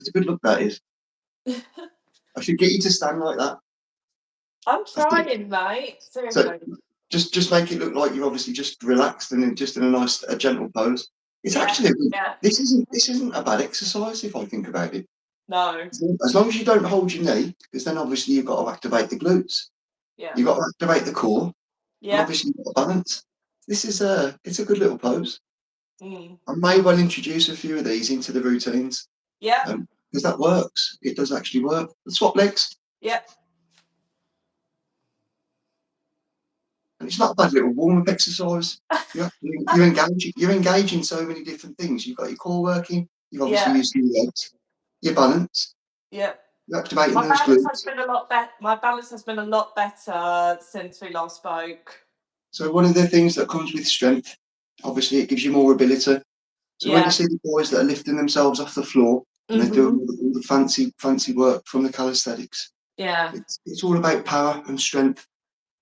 It's a good look, that is. I should get you to stand like that. I'm trying, mate. So Seriously. just make it look like you're obviously just relaxed and just in a nice, gentle pose. It's actually a good. Yeah. This isn't a bad exercise if I think about it. No. As long as you don't hold your knee, because then obviously you've got to activate the glutes. Yeah. You've got to activate the core, and Yeah. obviously you've got to balance. This is it's a good little pose. Mm. I may well introduce a few of these into the routines. Yeah. Because that works. It does actually work. Swap legs. Yeah. And it's not a bad little warm-up exercise. You're engaging so many different things. You've got your core working. You've obviously used your legs. Your balance. Yeah. You're activating My those balance glutes. has been a lot better. My balance has been a lot better since we last spoke. So one of the things that comes with strength, obviously, it gives you more ability. So when you see the boys that are lifting themselves off the floor and they're doing all the fancy work from the calisthenics, it's all about power and strength.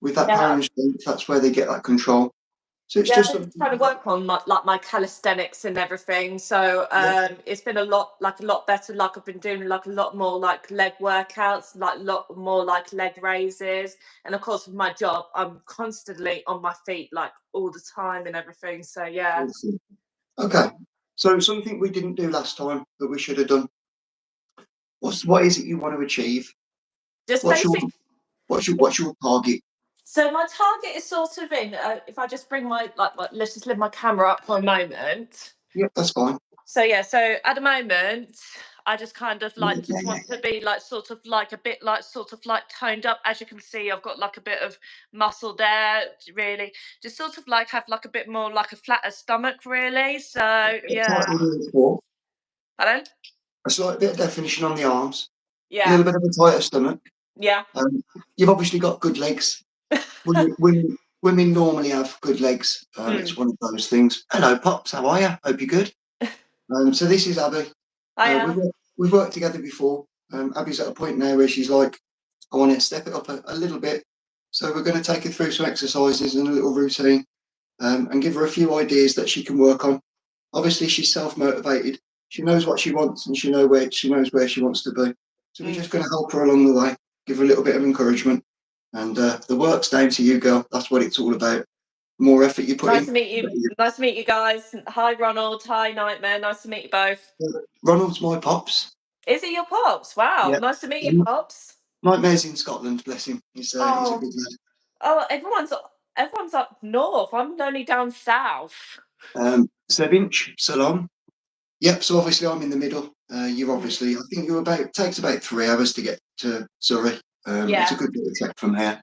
With that power and strength, that's where they get that control. So it's just I'm trying to work on my calisthenics and everything. So it's been a lot better. Like I've been doing like a lot more like leg workouts, like a lot more like leg raises. And of course with my job, I'm constantly on my feet like all the time and everything. So yeah. Awesome. Okay. So something we didn't do last time that we should have done. What is it you want to achieve? Just What's your target? So my target is sort of in. If I just bring my let's just lift my camera up for a moment. Yeah, that's fine. So yeah, so at the moment, I just kind of like just want to be like sort of like a bit like sort of like toned up. As you can see, I've got like a bit of muscle there. Really, just sort of like have like a bit more like a flatter stomach, really. So yeah. Pardon? A slight bit of definition on the arms. Yeah. A little bit of a tighter stomach. Yeah. You've obviously got good legs. Women normally have good legs. It's one of those things. Hello, Pops. How are you? Hope you're good. So this is Abbie. We've worked together before. Abbie's at a point now where she's like, I want to step it up a little bit. So we're going to take her through some exercises and a little routine and give her a few ideas that she can work on. Obviously, she's self-motivated. She knows what she wants and she knows where she wants to be. So we're just going to help her along the way, give her a little bit of encouragement. And the work's down to you, girl. That's what it's all about. The more effort you put in. Nice to meet you. Nice to meet you guys. Hi, Ronald. Hi, Nightmare. Nice to meet you both. Ronald's my pops. Is he your pops? Wow. Nice to meet you, Pops. Nightmare's in Scotland, bless him. He's a good lad. Oh, everyone's up north. I'm only down south. 7-inch salon. Yep. So obviously I'm in the middle. You're obviously. I think it takes about 3 hours to get to Surrey. It's a good little trek from here.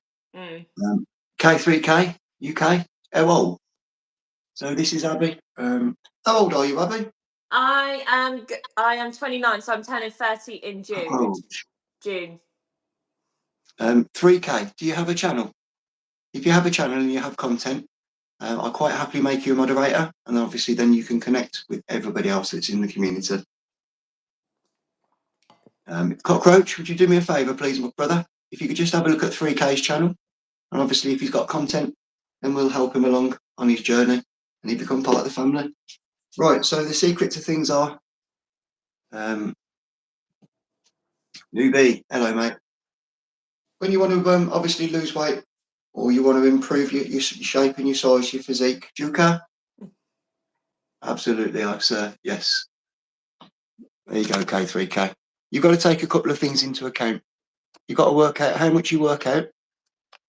K3K UK. How old? So this is Abbie. How old are you, Abbie? I am 29, so I'm turning 30 in June. June. 3K. Do you have a channel? If you have a channel and you have content, I'll quite happily make you a moderator, and obviously then you can connect with everybody else that's in the community. Cockroach, would you do me a favour, please, my brother? If you could just have a look at 3K's channel, and obviously if he's got content, then we'll help him along on his journey, and he become part of the family. Right, so the secret to things are, Newbie, hello mate. When you want to obviously lose weight, or you want to improve your shape and your size, your physique, do you care? Absolutely, sir. Yes. There you go, K3K. You've got to take a couple of things into account. You've got to work out how much you work out,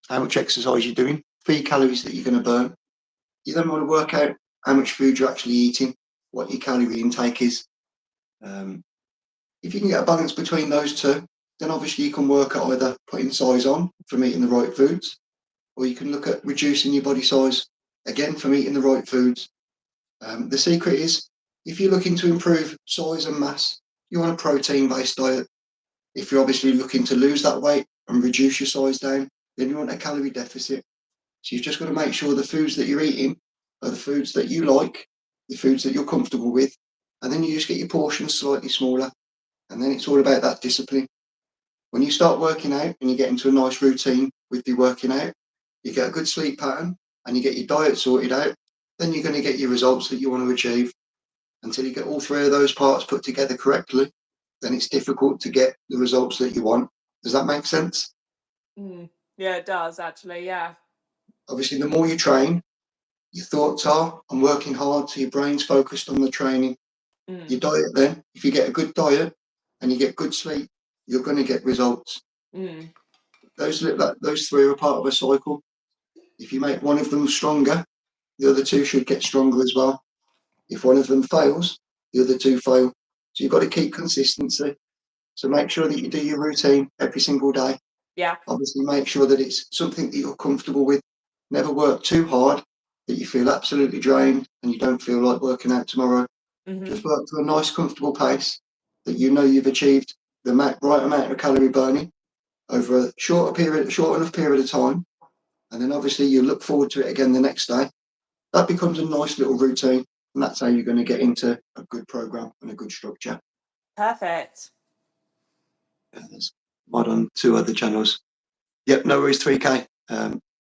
how much exercise you're doing, 3 calories that you're going to burn. You then want to work out how much food you're actually eating, what your calorie intake is. If you can get a balance between those two, then obviously you can work at either putting size on from eating the right foods, or you can look at reducing your body size, again, from eating the right foods. The secret is, if you're looking to improve size and mass, you want a protein-based diet. If you're obviously looking to lose that weight and reduce your size down, then you want a calorie deficit. So you've just got to make sure the foods that you're eating are the foods that you like, the foods that you're comfortable with, and then you just get your portions slightly smaller. And then it's all about that discipline. When you start working out and you get into a nice routine with your working out, you get a good sleep pattern and you get your diet sorted out, then you're going to get your results that you want to achieve. Until you get all 3 of those parts put together correctly, then it's difficult to get the results that you want. Does that make sense? Yeah, it does actually. Yeah. Obviously, the more you train, your thoughts are, I'm working hard, so your brain's focused on the training. Your diet, then, if you get a good diet and you get good sleep, you're going to get results. Those three are a part of a cycle. If you make one of them stronger, the other two should get stronger as well. If one of them fails, the other two fail. So you've got to keep consistency. So make sure that you do your routine every single day. Yeah. Obviously, make sure that it's something that you're comfortable with. Never work too hard that you feel absolutely drained and you don't feel like working out tomorrow. Just work to a nice, comfortable pace that you know you've achieved the right amount of calorie burning over a short enough period of time. And then obviously you look forward to it again the next day. That becomes a nice little routine. And that's how you're going to get into a good program and a good structure. Perfect. There's mod on 2 other channels. Yep, no worries, 3K.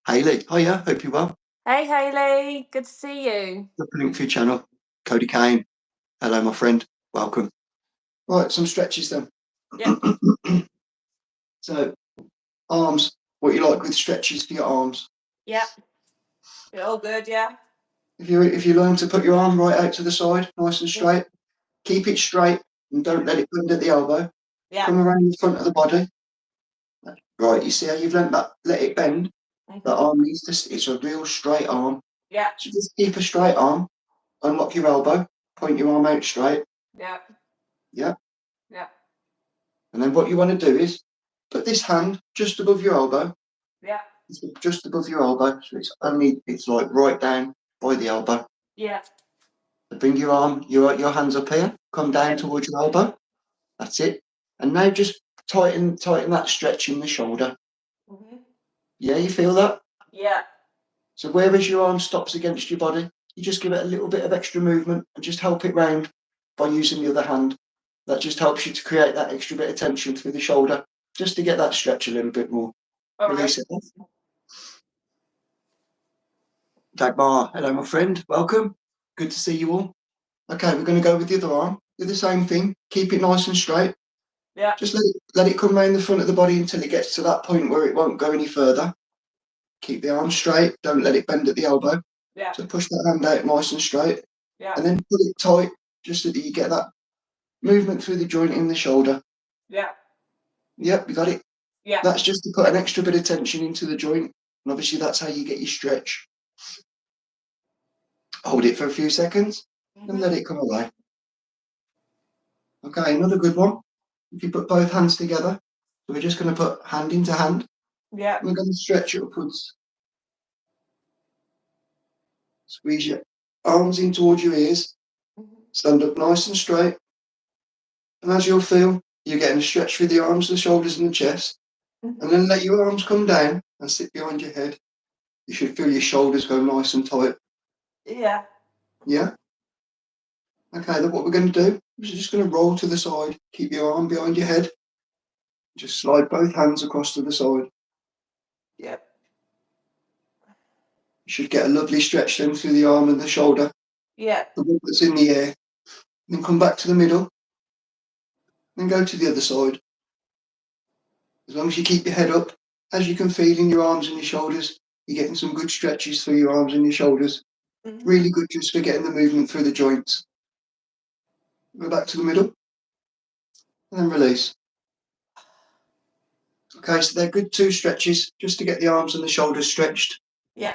Hayley, hiya, hope you're well. Hey, Hayley, good to see you. The link for your channel. Cody Kane, hello, my friend, welcome. Right, some stretches then. Yep. So, arms, what you like with stretches for your arms? Yep. You're all good, yeah? If you learn to put your arm right out to the side, nice and straight, keep it straight and don't let it bend at the elbow. Yeah. Come around the front of the body. Right, you see how you've let it bend? The arm needs to, it's a real straight arm. Yeah. So just keep a straight arm, unlock your elbow, point your arm out straight. Yeah. Yeah. Yeah. And then what you want to do is put this hand just above your elbow. Yeah. It's just above your elbow. So it's like right down by the elbow. Yeah. So bring your arm, your hands up here, come down towards your elbow. That's it. And now just tighten that stretch in the shoulder. Yeah, you feel that? Yeah. So whereas your arm stops against your body, you just give it a little bit of extra movement and just help it round by using the other hand. That just helps you to create that extra bit of tension through the shoulder, just to get that stretch a little bit more. All Release right. it off. Dagmar, hello my friend, welcome. Good to see you all. Okay, we're going to go with the other arm. Do the same thing. Keep it nice and straight. Yeah. Just let it come round the front of the body until it gets to that point where it won't go any further. Keep the arm straight. Don't let it bend at the elbow. Yeah. So push that hand out nice and straight. Yeah. And then pull it tight just so that you get that movement through the joint in the shoulder. Yeah. Yep, you got it. Yeah. That's just to put an extra bit of tension into the joint. And obviously that's how you get your stretch. Hold it for a few seconds and let it come away. Okay, another good one. If you put both hands together, so we're just going to put hand into hand. Yeah. We're going to stretch it upwards. Squeeze your arms in towards your ears. Stand up nice and straight. And as you'll feel, you're getting a stretch through the arms, the shoulders and the chest. And then let your arms come down and sit behind your head. You should feel your shoulders go nice and tight. Yeah. Yeah? Okay, then what we're going to do is just going to roll to the side. Keep your arm behind your head. Just slide both hands across to the side. Yep. You should get a lovely stretch then through the arm and the shoulder. Yeah. The one that's in the air. Then come back to the middle. Then go to the other side. As long as you keep your head up, as you can feel in your arms and your shoulders, you're getting some good stretches through your arms and your shoulders. Really good just for getting the movement through the joints. Go back to the middle. And then release. Okay, so they're good 2 stretches just to get the arms and the shoulders stretched. Yeah.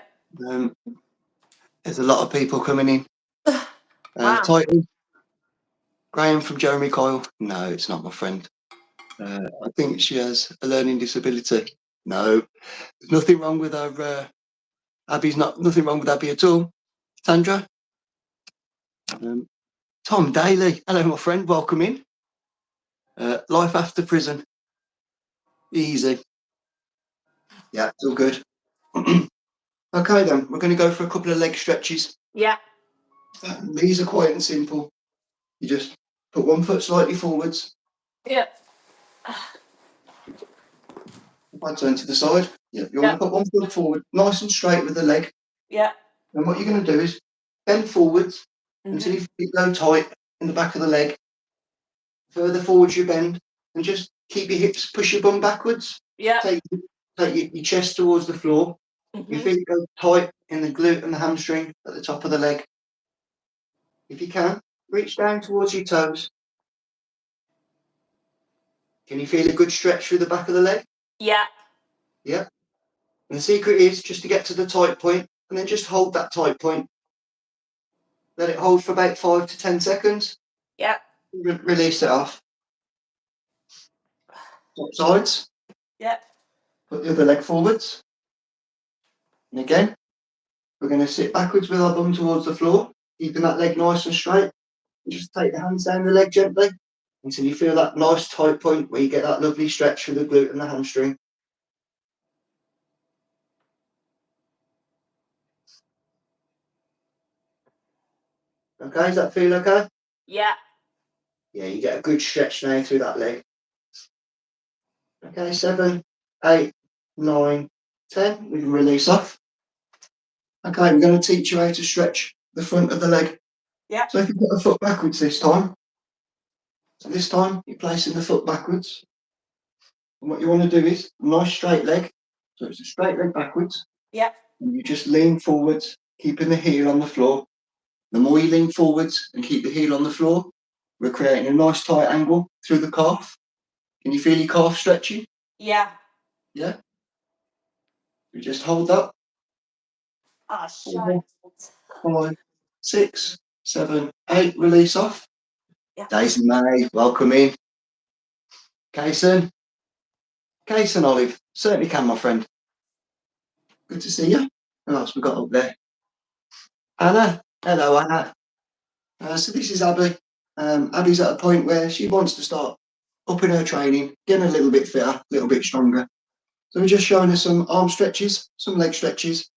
There's a lot of people coming in. Wow. Title. Graham from Jeremy Coyle. No, it's not my friend. I think she has a learning disability. No, there's nothing wrong with her. Abbie's nothing wrong with Abbie at all. Sandra. Tom Daly. Hello, my friend. Welcome in. Life after prison. Easy. Yeah, it's all good. Okay, then. We're going to go for a couple of leg stretches. Yeah. These are quite and simple. You just put one foot slightly forwards. Yeah. If I turn to the side, you want to put one foot forward, nice and straight with the leg. Yeah. And what you're going to do is bend forwards until you feel it go tight in the back of the leg. further forwards you bend, and just keep your hips, push your bum backwards. Yeah. Take your chest towards the floor. You feel it go tight in the glute and the hamstring at the top of the leg. If you can, reach down towards your toes. Can you feel a good stretch through the back of the leg? Yeah. Yeah. And the secret is just to get to the tight point and then just hold that tight point. Let it hold for about 5 to 10 seconds. Yeah. Release it off. Swap sides. Yeah. Put the other leg forwards. And again, we're going to sit backwards with our bum towards the floor, keeping that leg nice and straight. And just take the hands down the leg gently until you feel that nice tight point where you get that lovely stretch through the glute and the hamstring. Okay, does that feel okay? Yeah. Yeah, you get a good stretch now through that leg. Okay, 7, 8, 9, 10. We can release off. Okay, we're going to teach you how to stretch the front of the leg. Yeah. So if you put the foot backwards this time, so this time you're placing the foot backwards. And what you want to do is a nice straight leg. So it's a straight leg backwards. Yeah. And you just lean forwards, keeping the heel on the floor. The more you lean forwards and keep the heel on the floor, we're creating a nice tight angle through the calf. Can you feel your calf stretching? Yeah. Yeah? You just hold that. Oh, 4, shite. 5, 6, 7, 8. Release off. Yeah. Daisy May, welcome in. Kaysen. Kaysen Olive. Certainly can, my friend. Good to see you. Who else we got up there? Anna. Hello, Anna. So this is Abbie. Abbie's at a point where she wants to start upping her training, getting a little bit fitter, a little bit stronger. So we're just showing her some arm stretches, some leg stretches,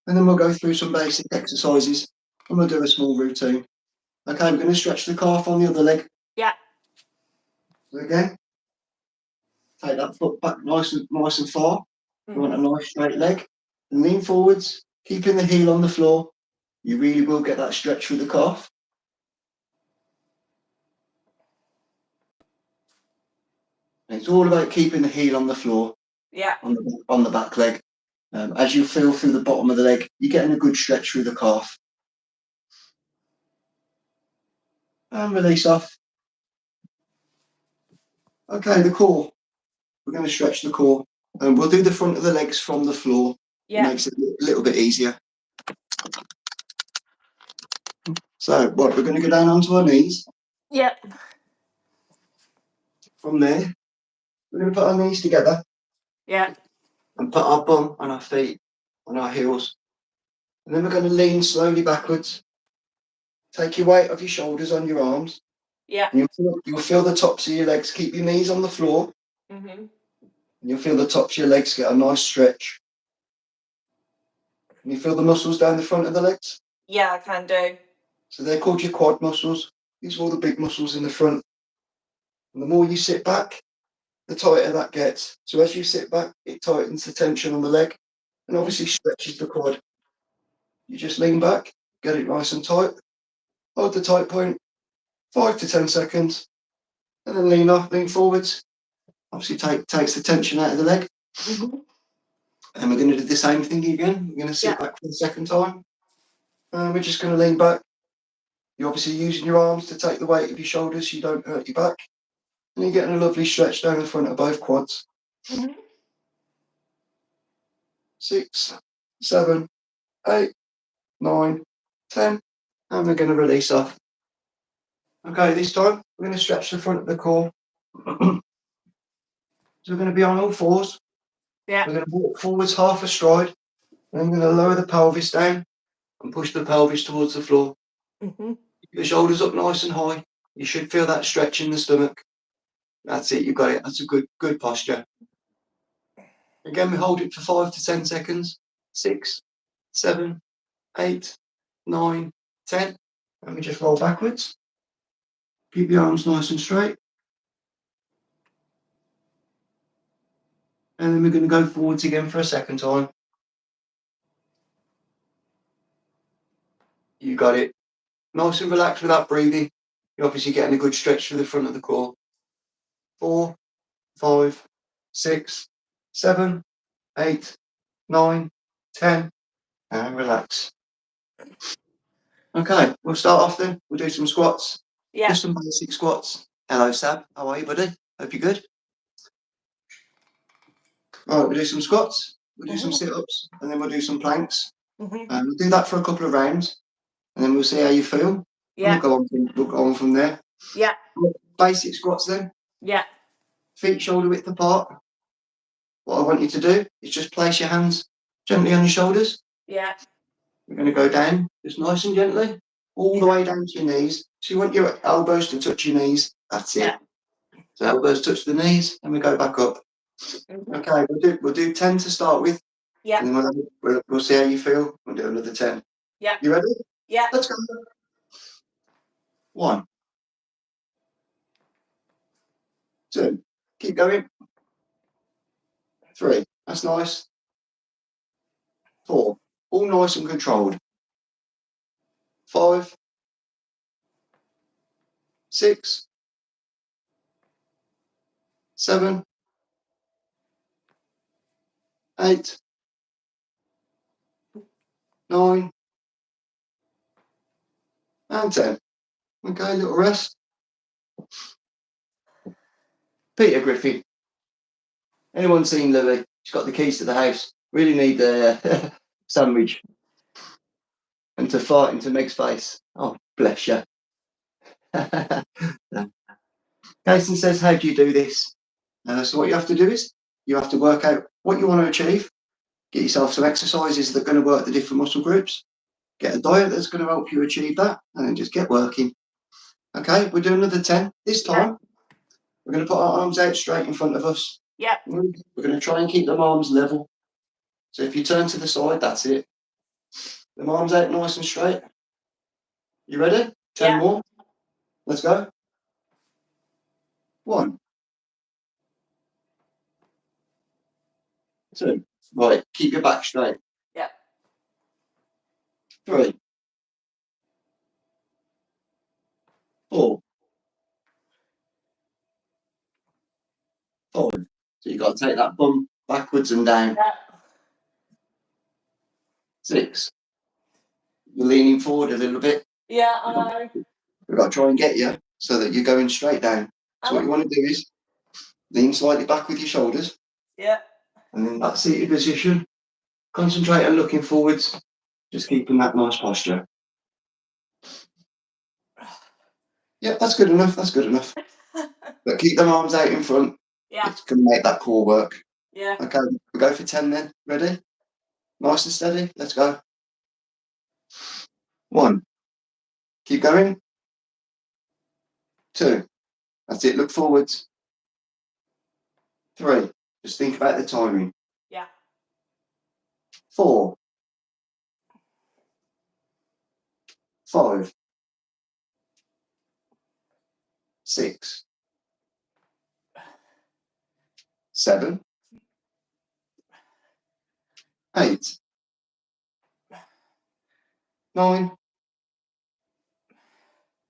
and then we'll go through some basic exercises and we'll do a small routine. Okay, we're going to stretch the calf on the other leg. Yeah. So again, take that foot back nice and far. You want a nice straight leg. And lean forwards, keeping the heel on the floor. You really will get that stretch through the calf. And it's all about keeping the heel on the floor. Yeah. On the back leg. As you feel through the bottom of the leg, you're getting a good stretch through the calf. And release off. Okay, the core. We're going to stretch the core. And we'll do the front of the legs from the floor. Yeah. It makes it a little bit easier. So, what, we're going to go down onto our knees. Yeah. From there, we're going to put our knees together. Yeah. And put our bum on our feet, on our heels. And then we're going to lean slowly backwards. Take your weight off your shoulders on your arms. Yeah. And you'll feel the tops of your legs. Keep your knees on the floor. And you'll feel the tops of your legs get a nice stretch. Can you feel the muscles down the front of the legs? Yeah, I can do. So they're called your quad muscles. These are all the big muscles in the front. And the more you sit back, the tighter that gets. So as you sit back, it tightens the tension on the leg and obviously stretches the quad. You just lean back, get it nice and tight, hold the tight point, 5 to 10 seconds, and then lean forwards. Obviously takes the tension out of the leg. And we're going to do the same thing again. We're going to sit back for the second time. And we're just going to lean back. You're obviously using your arms to take the weight of your shoulders so you don't hurt your back. And you're getting a lovely stretch down the front of both quads. 6, 7, 8, 9, 10. And we're going to release off. Okay, this time we're going to stretch the front of the core. So we're going to be on all fours. Yeah. We're going to walk forwards half a stride. And I'm going to lower the pelvis down and push the pelvis towards the floor. Keep the shoulders up nice and high. You should feel that stretch in the stomach. That's it, you've got it. That's a good posture. Again, we hold it for 5 to 10 seconds. 6, 7, 8, 9, 10. And we just roll backwards. Keep the arms nice and straight. And then we're going to go forwards again for a second time. You got it. Nice and relaxed without breathing. You're obviously getting a good stretch through the front of the core. 4, 5, 6, 7, 8, 9, 10, and relax. Okay, we'll start off then. We'll do some squats. Yeah. Just some basic squats. Hello, Sab. How are you, buddy? Hope you're good. All right, we'll do some squats. We'll do some sit-ups, and then we'll do some planks. We'll do that for a couple of rounds, and then we'll see how you feel. Yeah. And we'll go on from there. Yeah. Basic squats then. Yeah. Feet shoulder width apart. What I want you to do is just place your hands gently on your shoulders. Yeah. We're going to go down, just nice and gently, all the way down to your knees. So you want your elbows to touch your knees. That's it. So elbows touch the knees, and we go back up. Okay, we'll do 10 to start with. Yeah. And then we'll see how you feel. We'll do another 10. Yeah. You ready? Yeah. Let's go. 1, 2. Keep going. 3. That's nice. 4. All nice and controlled. 5, 6, 7, 8, 9, and 10. Okay, a little rest. Peter Griffin. Anyone seen Louis? She's got the keys to the house. Really need the sandwich. And to fart into Meg's face. Oh, bless you. Jason says, how do you do this? So what you have to do is you have to work out what you want to achieve. Get yourself some exercises that are going to work the different muscle groups. Get a diet that's going to help you achieve that, and then just get working. Okay, we'll do another 10. This time, we're going to put our arms out straight in front of us. Yeah. We're going to try and keep them arms level. So if you turn to the side, that's it. Them arms out nice and straight. You ready? 10 more. Let's go. 1, 2. Right, keep your back straight. Yeah. 3, 4, 5. So you've got to take that bum backwards and down. Yeah. 6. You're leaning forward a little bit. Yeah, I know. We've got to try and get you so that you're going straight down. So what you want to do is lean slightly back with your shoulders. Yeah. And in that seated position, concentrate on looking forwards, just keeping that nice posture. Yeah, that's good enough. That's good enough. But keep them arms out in front. Yeah. It's going to make that core work. Yeah. Okay, we'll go for 10 then. Ready? Nice and steady. Let's go. 1. Keep going. 2. That's it. Look forwards. 3. Just think about the timing. Yeah. 4. 5. 6. 7. 8. 9.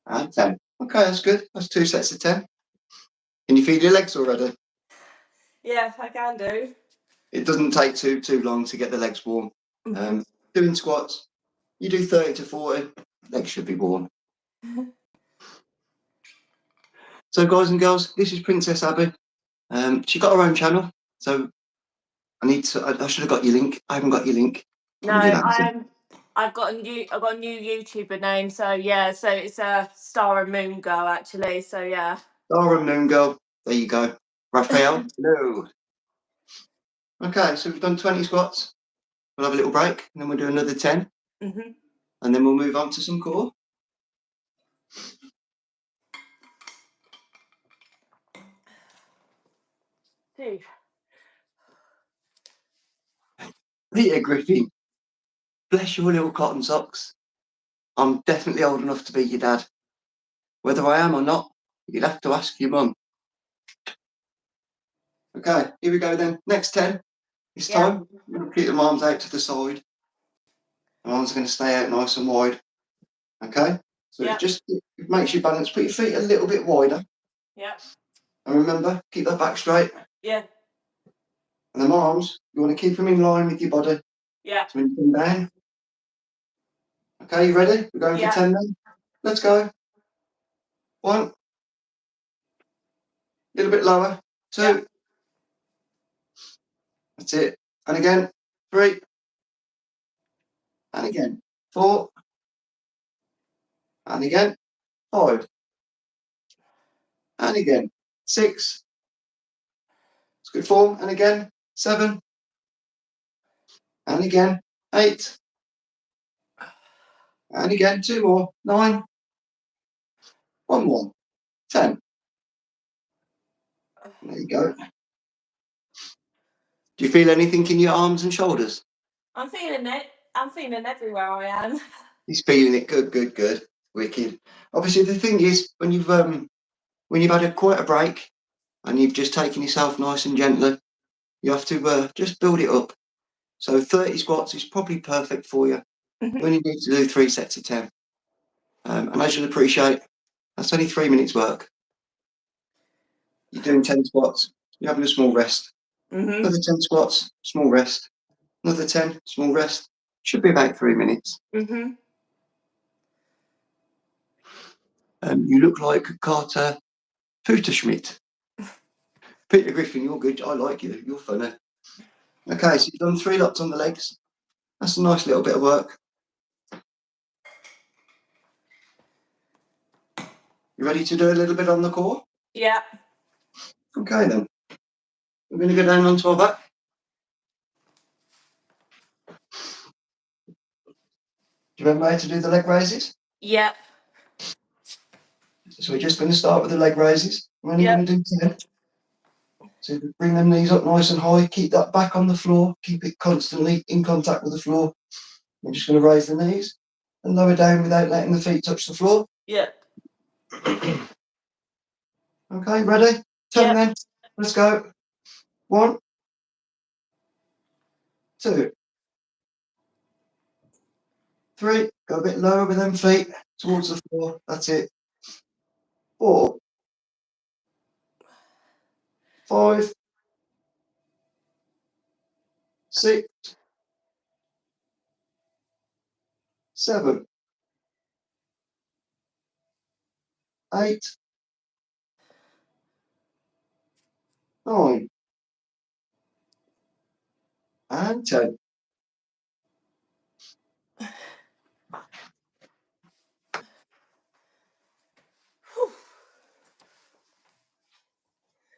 And 10. Okay, that's good. That's 2 sets of 10. Can you feel your legs already? Yes, I can do. It doesn't take too long to get the legs warm. Doing squats, you do 30 to 40, legs should be warm. So guys and girls, this is Princess Abbie. She got her own channel, so I should have got your link. I haven't got your link. No, I've got a new YouTuber name, so yeah, so it's a Star and Moon Girl actually, so yeah. Star and Moon Girl, there you go. Raphael, hello. Okay, so we've done 20 squats. We'll have a little break, and then we'll do another 10. And then we'll move on to some core. Peter Griffin, bless your little cotton socks. I'm definitely old enough to be your dad. Whether I am or not, you'd have to ask your mum. Okay, here we go then. Next 10. This time, we're going to keep the arms out to the side. The arms are going to stay out nice and wide. Okay? So it makes you balance. Put your feet a little bit wider. Yeah. And remember, keep that back straight. Yeah. And them arms, you want to keep them in line with your body. Yeah. So when you come down. Okay, you ready? We're going for 10 then. Let's go. 1. A little bit lower. 2. Yeah. That's it. And again. 3. And again. 4. And again. 5. And again. 6. It's good form. And again. 7. And again. 8. And again. 2 more. 9. 1 more. 10. There you go. Do you feel anything in your arms and shoulders? I'm feeling it. I'm feeling everywhere I am. He's feeling it. Good, good, good. Wicked. Obviously, the thing is, when you've had quite a break and you've just taken yourself nice and gently, you have to just build it up. So 30 squats is probably perfect for you. You only need to do 3 sets of 10. And as you'll appreciate, that's only 3 minutes work. You're doing 10 squats, you're having a small rest. Another 10 squats, small rest. Another 10, small rest. Should be about 3 minutes. You look like Carter Schmidt. Peter Griffin, you're good. I like you. You're funny. Okay, so you've done 3 lots on the legs. That's a nice little bit of work. You ready to do a little bit on the core? Yeah. Okay then. We're going to go down onto our back. Do you remember how to do the leg raises? Yeah. So we're just going to start with the leg raises. We're only going to do 10. So bring them knees up nice and high. Keep that back on the floor. Keep it constantly in contact with the floor. We're just going to raise the knees and lower down without letting the feet touch the floor. Yeah. Okay, ready? 10 then. Let's go. 1, 2, 3. Go a bit lower with them feet towards the floor. That's it. 4, 5, 6, 7, 8, 9, and 10.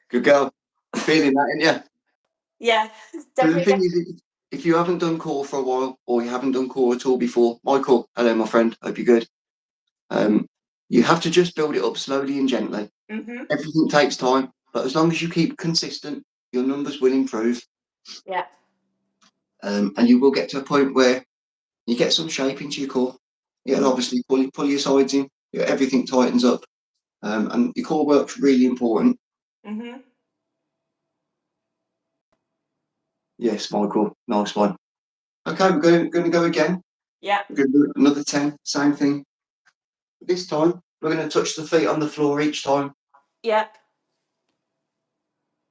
Good girl. You're feeling that, aren't you? Yeah. So the thing Definitely. is, if you haven't done core for a while or you haven't done core at all before, Michael, hello, my friend. Hope you're good. You have to just build it up slowly and gently. Everything takes time, but as long as you keep consistent, your numbers will improve. Yeah. And you will get to a point where you get some shape into your core. You'll obviously pull your sides in, everything tightens up. And your core work's really important. Yes, Michael, nice one. Okay, we're going to go again. Yeah. We're going to do another 10, same thing. This time, we're going to touch the feet on the floor each time. Yeah.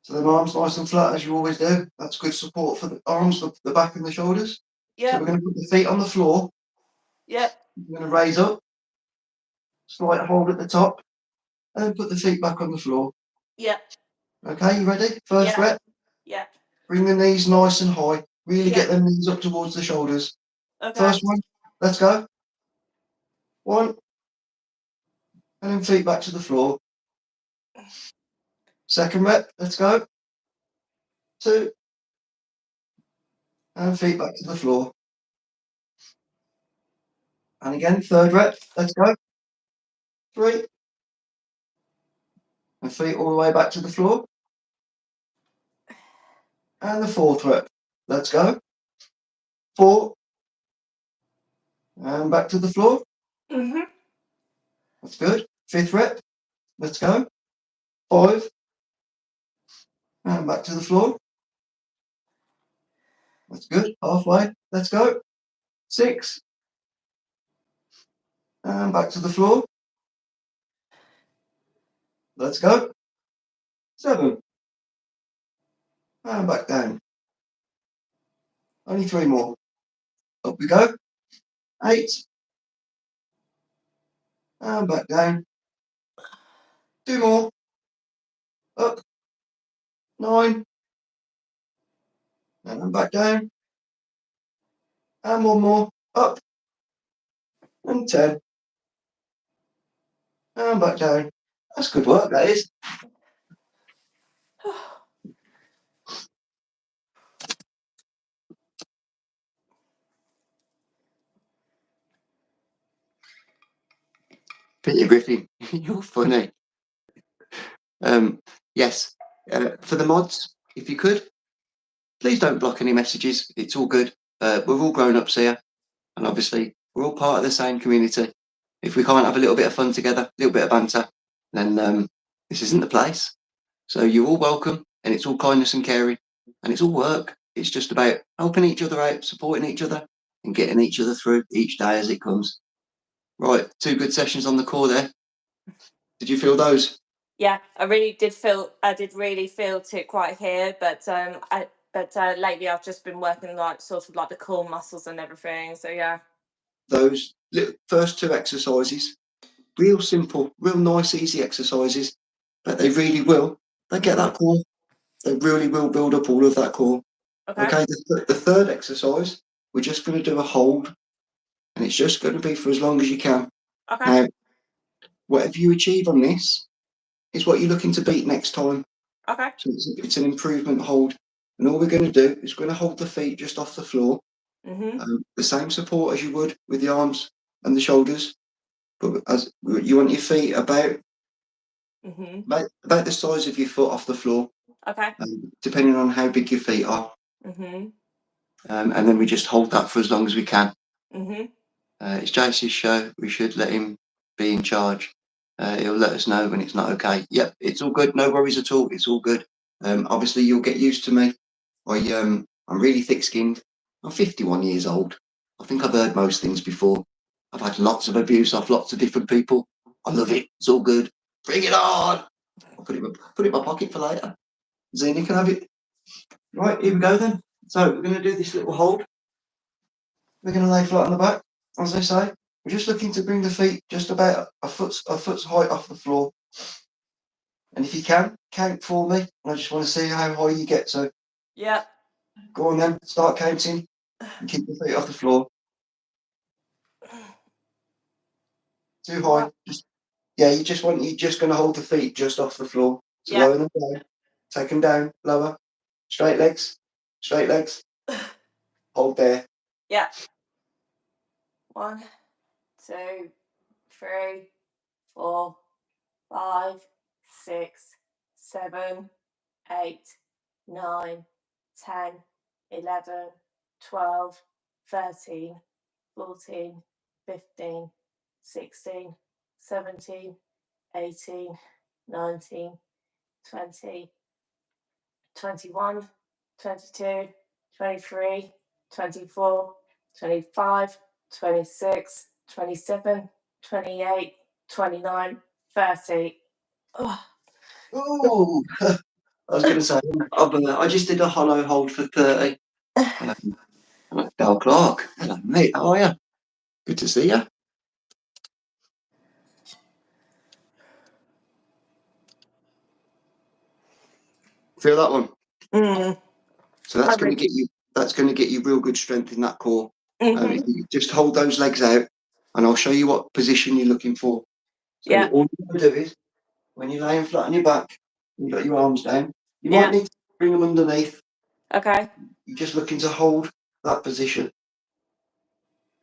So the arms nice and flat as you always do. That's good support for the arms, the back and the shoulders. Yeah. So we're going to put the feet on the floor. Yeah. We're going to raise up, slight hold at the top, and then put the feet back on the floor. Yeah. Okay, you ready? First rep. Yeah. Bring the knees nice and high. Really Yeah. get them knees up towards the shoulders. Okay. First one. Let's go. 1. And then feet back to the floor. Second rep. Let's go. 2. And feet back to the floor. And again, third rep. Let's go. 3. And feet all the way back to the floor. And the fourth rep. Let's go. 4. And back to the floor. That's good. Fifth rep. Let's go. 5. And back to the floor. That's good. Halfway. Let's go. 6. And back to the floor. Let's go. 7. And back down. Only 3 more. Up we go. 8. And back down. 2 more. Up. 9. And back down. And 1 more. Up. And 10. And back down. That's good work, that is. Peter Griffin, you're funny. Yes, for the mods, if you could, please don't block any messages. It's all good. We're all grown-ups here, and obviously we're all part of the same community. If we can't have a little bit of fun together, a little bit of banter, then this isn't the place. So you're all welcome, and it's all kindness and caring, and it's all work. It's just about helping each other out, supporting each other, and getting each other through each day as it comes. Right, 2 good sessions on the core there. Did you feel those? Yeah, I really did feel. I did really feel it quite here, but lately I've just been working like sort of like the core muscles and everything. So yeah. Those first 2 exercises, real simple, real nice, easy exercises, but they really will. They get that core. They really will build up all of that core. Okay, the 3rd exercise, we're just going to do a hold, and it's just going to be for as long as you can. Okay. Now, whatever you achieve on this is what you're looking to beat next time. Okay. So it's an improvement hold, and all we're going to do is we're going to hold the feet just off the floor. The same support as you would with the arms and the shoulders, but as you want your feet about the size of your foot off the floor. Okay. Depending on how big your feet are. And then we just hold that for as long as we can. It's Jase's show. We should let him be in charge. He'll let us know when it's not okay. Yep, it's all good. No worries at all. It's all good. Obviously, you'll get used to me. I'm really thick-skinned. I'm 51 years old. I think I've heard most things before. I've had lots of abuse off lots of different people. I love it. It's all good. Bring it on. I'll put it in my pocket for later. Zena can have it. Right, here we go then. So we're going to do this little hold. We're going to lay flat on the back, as I say. We're just looking to bring the feet just about a foot's height off the floor. And if you can, count for me. I just want to see how high you get. So yeah. Go on then, start counting and keep your feet off the floor. Too high. You're just going to hold the feet just off the floor. So lower them down. Take them down, lower. Straight legs. Straight legs. Hold there. Yeah. 1, 2, 3, 4, 5, 6, 7, 8, 9, 10, 11, 12, 13, 14, 15, 16, 17, 18, 19, 20, 21, 22, 23, 24, 25, 26, 27, 28, 29, 30. Oh, I was going to say, I just did a hollow hold for 30. Del Clark. Hello, mate. How are you? Good to see you. Feel that one? So that's going to get you. That's going to get you real good strength in that core. If you just hold those legs out, and I'll show you what position you're looking for. So all you got to do is, when you're laying flat on your back, you've got your arms down. You might need to bring them underneath. Okay. You're just looking to hold that position.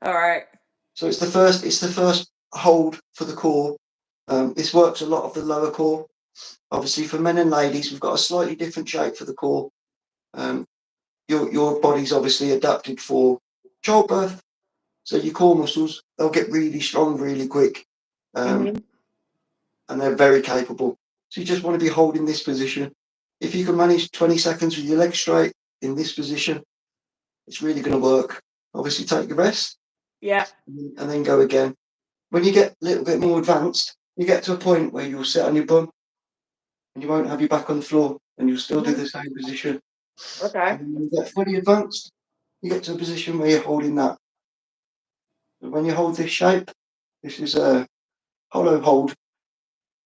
All right. So it's the first hold for the core. This works a lot of the lower core. Obviously, for men and ladies, we've got a slightly different shape for the core. Your body's obviously adapted for childbirth, so your core muscles, they'll get really strong really quick, and they're very capable. So you just want to be holding this position. If you can manage 20 seconds with your legs straight in this position, it's really going to work. Obviously, take your rest. Yeah. And then go again. When you get a little bit more advanced, you get to a point where you'll sit on your bum and you won't have your back on the floor, and you'll still do the same position. Okay. And then when you get fully advanced, you get to a position where you're holding that. And when you hold this shape, this is a hollow hold.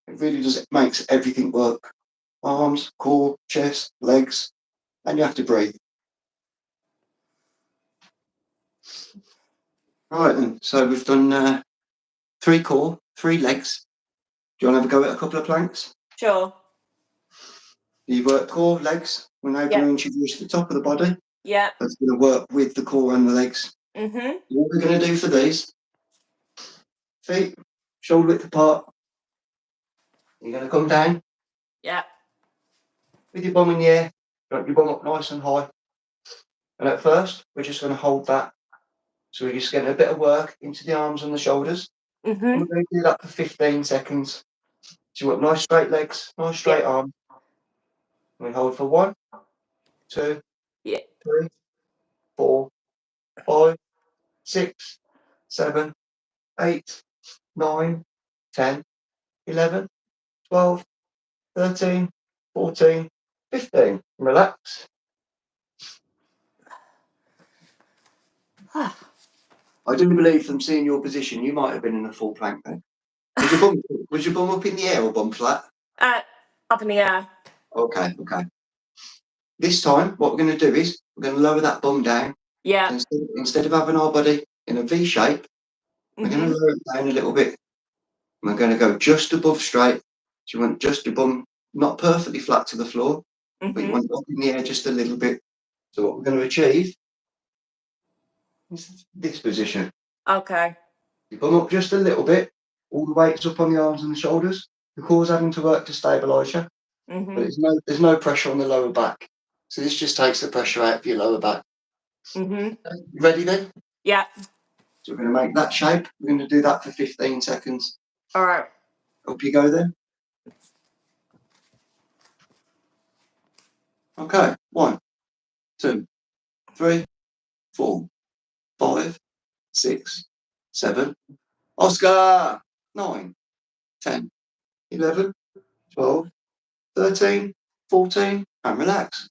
It really does, it makes everything work. Arms, core, chest, legs, and you have to breathe. Right then, so we've done 3 core, 3 legs. Do you want to have a go at a couple of planks? Sure. You've worked core, legs. We're now going to introduce the top of the body. Yeah. That's going to work with the core and the legs. Mhm. What we're going to do for these, feet shoulder width apart. You're going to come down. Yeah. With your bum in the air, drop your bum up nice and high. And at first, we're just going to hold that. So we're just getting a bit of work into the arms and the shoulders. And we're Mhm. going to do that for 15 seconds. So you want nice straight legs, nice straight arm. We hold for 1, 2, Yeah. 3, 4, 5, 6, 7, 8, 9, 10, 11, 12, 13, 14, 15. Relax. I do believe from seeing your position, you might have been in a full plank then. Was your bum up in the air or bum flat? Up in the air. Okay. This time, what we're going to do is we're going to lower that bum down. Yeah. Instead of having our body in a V shape, we're going to lower it down a little bit. And we're going to go just above straight. So you want just your bum not perfectly flat to the floor, but you want it up in the air just a little bit. So what we're going to achieve is this position. Okay. You bum up just a little bit, all the weight's up on the arms and the shoulders. The core's having to work to stabilise you, but there's no pressure on the lower back. So this just takes the pressure out of your lower back. You ready then? Yeah. So we're going to make that shape. We're going to do that for 15 seconds. All right. Up you go then. Okay. 1, 2, 3, 4, 5, 6, 7. Oscar! 9, 10, 11, 12, 13, 14, and relax.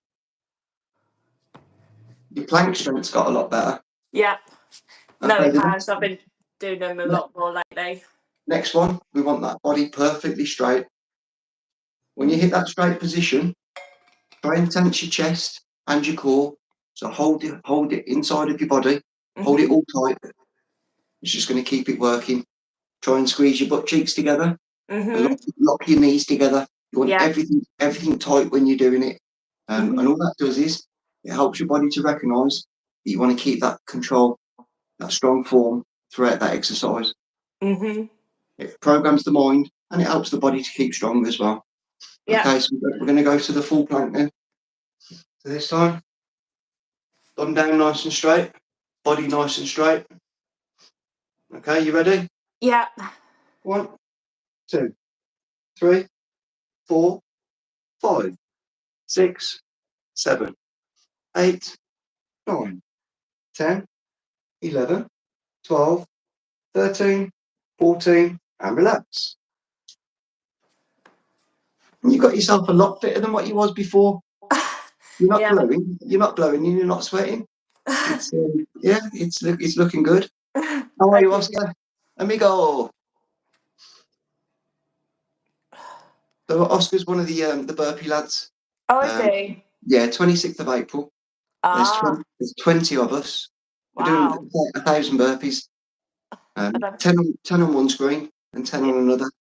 Your plank strength's got a lot better. Yeah. No, Okay, it has. I've been doing them a lot more lately. Next one, we want that body perfectly straight. When you hit that straight position, try and tense your chest and your core. So hold it inside of your body. Hold it all tight. It's just going to keep it working. Try and squeeze your butt cheeks together and lock your knees together. You want everything tight when you're doing it. And all that does is it helps your body to recognise that you want to keep that control, that strong form throughout that exercise. It programs the mind and it helps the body to keep strong as well. Okay, so we're going to go to the full plank then. So this time, thumb down nice and straight, body nice and straight. Okay, you ready? Yeah. 1, 2, 3, 4, 5, 6, 7, 8, 9, 10, 11, 12, 13, 14, and relax. You got yourself a lot fitter than what you was before. You're not glowing. You're not glowing. You're not sweating. It's it's looking good. How are you, Oscar? Amigo. So Oscar's one of the burpee lads. Oh, is he? Yeah, 26th of April. There's 20 of us. We're doing Wow. 1,000 burpees. 10 on one screen and 10 on another.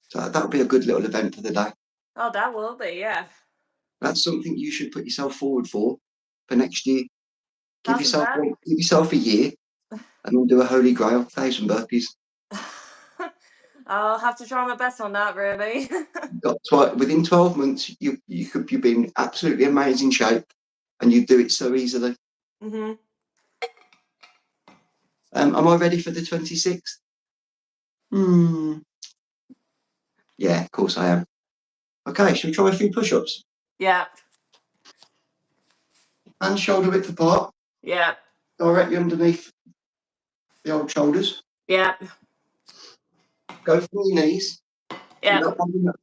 So that'll be a good little event for the day. Oh, that will be, yeah. That's something you should put yourself forward for next year. Give 1,000 yourself a year and then do a holy grail, 1,000 burpees. I'll have to try my best on that, really. Within 12 months, you could be in absolutely amazing shape and you do it so easily. Am I ready for the 26th? Yeah, of course I am. Okay, shall we try a few push-ups? Yeah. Hands shoulder width apart. Yeah. Directly underneath the old shoulders. Yeah. Go from your knees. Yeah.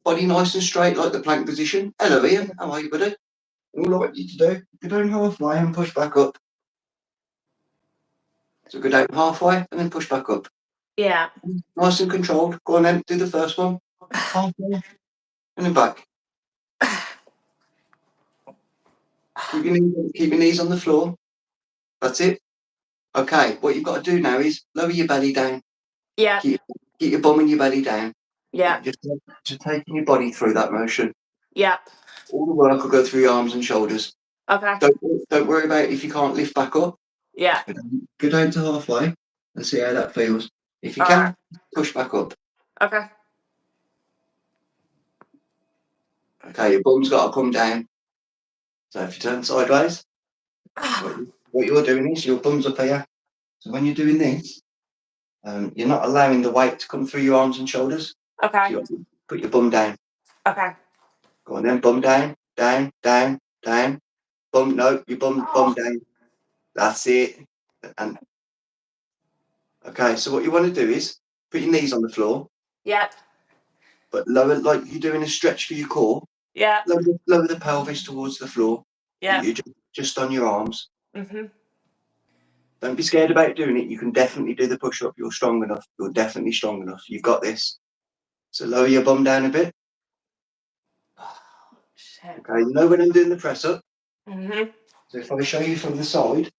Body nice and straight, like the plank position. Hello, Ian. How are you, buddy? All I want you to do, go down halfway and push back up. So go down halfway and then push back up. Yeah. Nice and controlled. Go on then, do the first one. Halfway and then back. Keep your knees on the floor. That's it. Okay, what you've got to do now is lower your belly down. Yeah. Keep your bum and your belly down. Yeah. Just taking your body through that motion. Yeah. All the work will go through your arms and shoulders. Okay. Don't worry about if you can't lift back up. Yeah. Go down to halfway and see how that feels. If you All can, right. push back up. Okay. Okay, your bum's got to come down. So if you turn sideways, what you're doing is your bum's up here. So when you're doing this, you're not allowing the weight to come through your arms and shoulders. Okay. So you put your bum down. Okay. Go on then, bum down, down, down, down. Bum, no, your bum down. That's it. And okay, so what you want to do is put your knees on the floor, Yeah. but lower, like you're doing a stretch for your core. Yeah. Lower the pelvis towards the floor. Yeah. You're just on your arms. Mhm. Don't be scared about doing it. You can definitely do the push up. You're strong enough. You're definitely strong enough. You've got this. So lower your bum down a bit. Shit. Okay, you know when I'm doing the press up. Mhm. So if I show you from the side,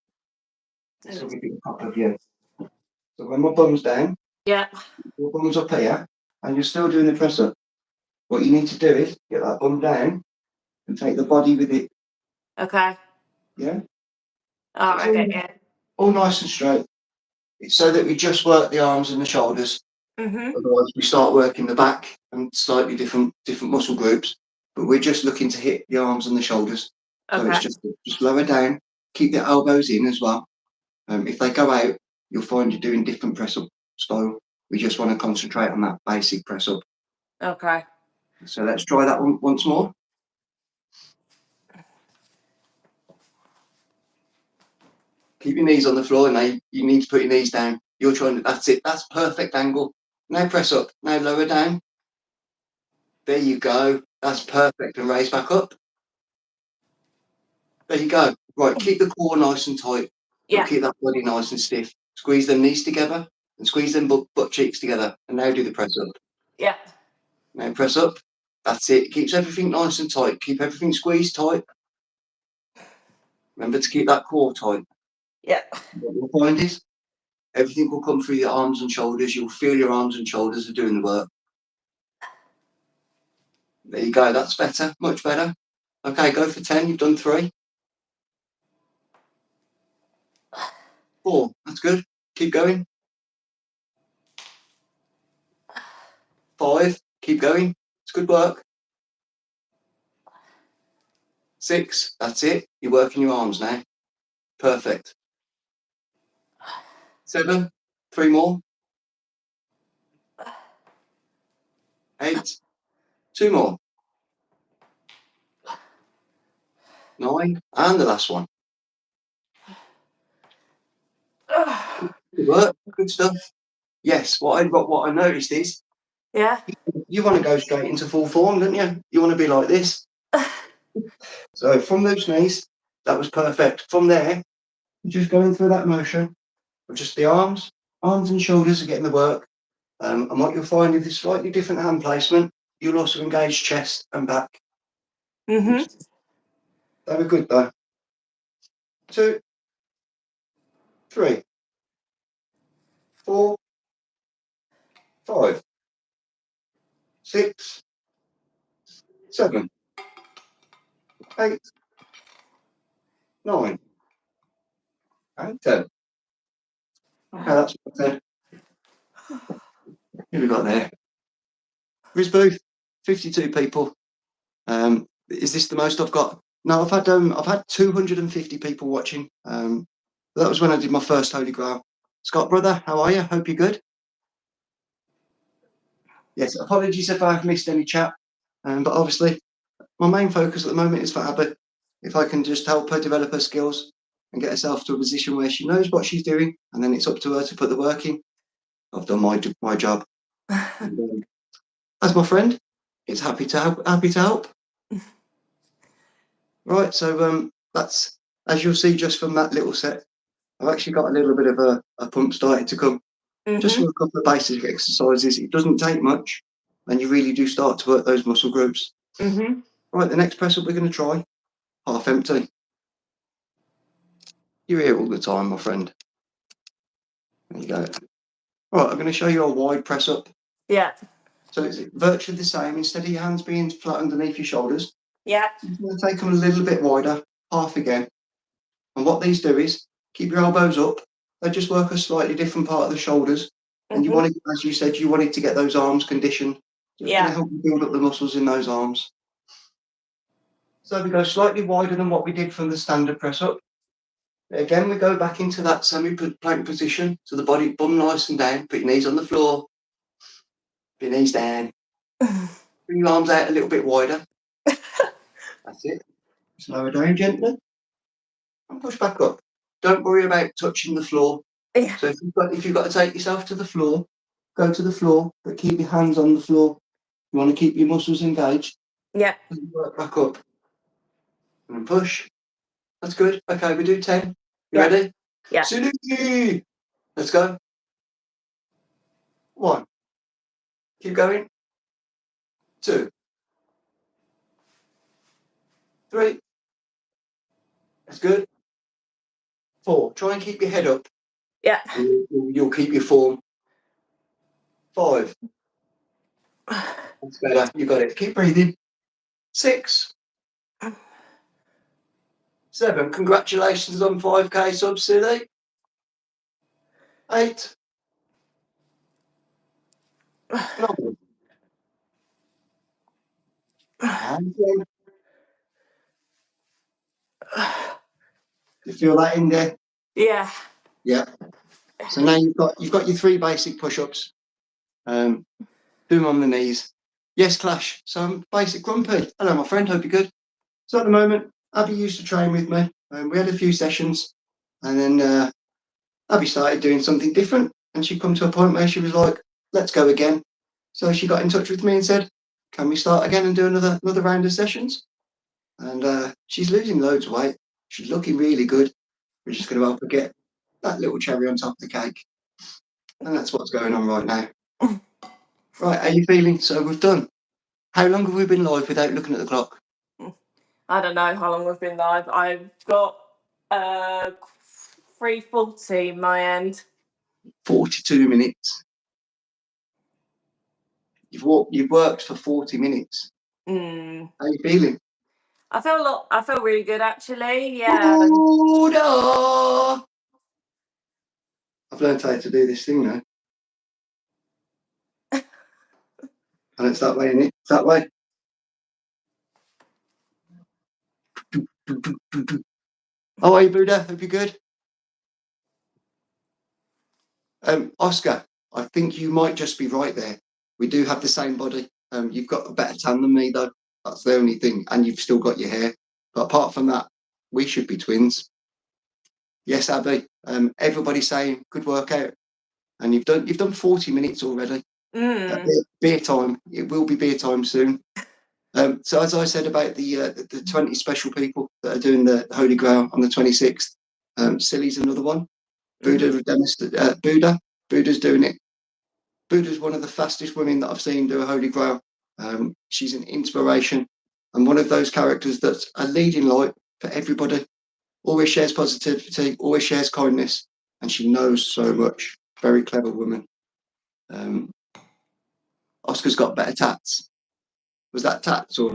this will give you a proper view. So when my bum's down, Yeah. your bum's up here, and you're still doing the press up. What you need to do is get that bum down and take the body with it. Okay. Yeah? All So right. it's Yeah. all nice and straight. It's so that we just work the arms and the shoulders. Mhm. Otherwise, we start working the back and slightly different muscle groups. But we're just looking to hit the arms and the shoulders. So it's Okay. just lower down. Keep the elbows in as well. If they go out, you'll find you're doing different press up style. We just want to concentrate on that basic press up. Okay. So let's try that one once more. Keep your knees on the floor. Now you need to put your knees down. You're trying to, that's it. That's perfect angle. Now press up. Now lower down. There you go. That's perfect. And raise back up. There you go. Right, keep the core nice and tight. Yeah. Keep that body nice and stiff. Squeeze them knees together and squeeze them butt cheeks together. And now do the press up. Yeah. Now press up. That's it. It keeps everything nice and tight. Keep everything squeezed tight. Remember to keep that core tight. Yeah. What you'll find is everything will come through your arms and shoulders. You'll feel your arms and shoulders are doing the work. There you go. That's better. Much better. Okay, go for 10. You've done 3. 4. That's good. Keep going. 5. Keep going. It's good work. 6. That's it. You're working your arms now. Perfect. 7. 3 more. 8. 2 more. 9. And the last one. Good work. Good stuff. Yes, what I noticed is Yeah. you want to go straight into full form, don't you? You want to be like this. So from those knees, that was perfect. From there, just going through that motion of just the arms and shoulders are getting the work. And what you'll find with this slightly different hand placement, you'll also engage chest and back. Mhm. They were good though. 2, 3, 4, 5, 6, 7, 8, 9, and 10. Okay, that's what I said. Who we got there? Riz Booth, 52 people. Is this the most I've got? No, I've had 250 people watching. That was when I did my first Holy Grail. Scott, brother, how are you? Hope you're good. Yes, apologies if I've missed any chat, but obviously my main focus at the moment is for Abbie. If I can just help her develop her skills and get herself to a position where she knows what she's doing, and then it's up to her to put the work in. I've done my job. And, as my friend, it's happy to help. Happy to help. Right, so that's, as you'll see just from that little set, I've actually got a little bit of a pump starting to come. Just for a couple of basic exercises. It doesn't take much, and you really do start to work those muscle groups. Right, the next press up we're going to try, half empty. You're here all the time, my friend. There you go. Right, I'm going to show you a wide press up. Yeah. So it's virtually the same. Instead of your hands being flat underneath your shoulders, Yeah. you're going to take them a little bit wider, half again. And what these do is keep your elbows up. They just work a slightly different part of the shoulders. And you want to, as you said, you wanted to get those arms conditioned. So it's going to help you build up the muscles in those arms. So we go slightly wider than what we did from the standard press up. Again, we go back into that semi-plank position. So the body bum nice and down. Put your knees on the floor. Put your knees down. Bring your arms out a little bit wider. That's it. Slow down gently. And push back up. Don't worry about touching the floor. Yeah. So if you've got to take yourself to the floor, go to the floor, but keep your hands on the floor. You want to keep your muscles engaged. Yeah. And work back up. And push. That's good. Okay, we do 10. You ready? Yeah. Suzuki! Let's go. 1. Keep going. 2. 3. That's good. 4. Try and keep your head up. Yeah. You'll keep your form. 5. That's better. You got it. Keep breathing. 6. 7. Congratulations on 5K subs, silly. 8. 9. And 10. You feel that in there? Yeah. Yeah. So now you've got your 3 basic push-ups. Do them on the knees. Yes, Clash. So I'm basic grumpy. Hello, my friend. Hope you're good. So at the moment, Abbie used to train with me. We had a few sessions, and then Abbie started doing something different, and she'd come to a point where she was like, "Let's go again." So she got in touch with me and said, "Can we start again and do another round of sessions?" And she's losing loads of weight. She's looking really good. We're just going to help her get that little cherry on top of the cake, and that's what's going on right now. Right, how are you feeling? So we've done. How long have we been live without looking at the clock? I don't know how long we've been live. I've got 3:40 my end. 42 minutes. You've worked for 40 minutes. How are you feeling? I feel really good actually. Yeah. Order! I've learned how to do this thing now. And it's that way, isn't it? It's that way. How are you, Buddha? Hope you're good. Oscar, I think you might just be right there. We do have the same body. You've got a better tan than me, though. That's the only thing. And you've still got your hair. But apart from that, we should be twins. Yes, Abbie. Everybody's saying good workout. And you've done 40 minutes already. Beer time. It will be beer time soon. So as I said about the 20 special people that are doing the Holy Grail on the 26th, Silly's another one. Buddha's doing it. Buddha's one of the fastest women that I've seen do a Holy Grail. She's an inspiration and one of those characters that's a leading light for everybody. Always shares positivity, always shares kindness, and she knows so much. Very clever woman. Oscar's got better tats. Was that tats or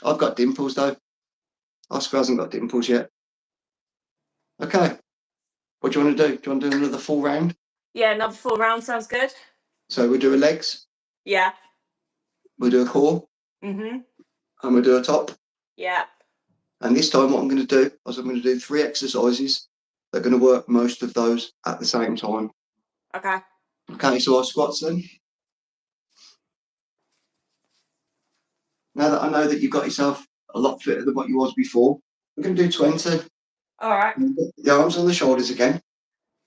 I've got dimples though. Oscar hasn't got dimples yet. Okay. What do you want to do? Do you want to do another full round? Yeah, another full round sounds good. So we'll do a legs. Yeah. We'll do a core. And we'll do a top. Yeah. And this time what I'm going to do is I'm going to do 3 exercises that are going to work most of those at the same time. Okay. Okay, so our squats then. Now that I know that you've got yourself a lot fitter than what you was before, we're going to do 20. All right. The arms on the shoulders again,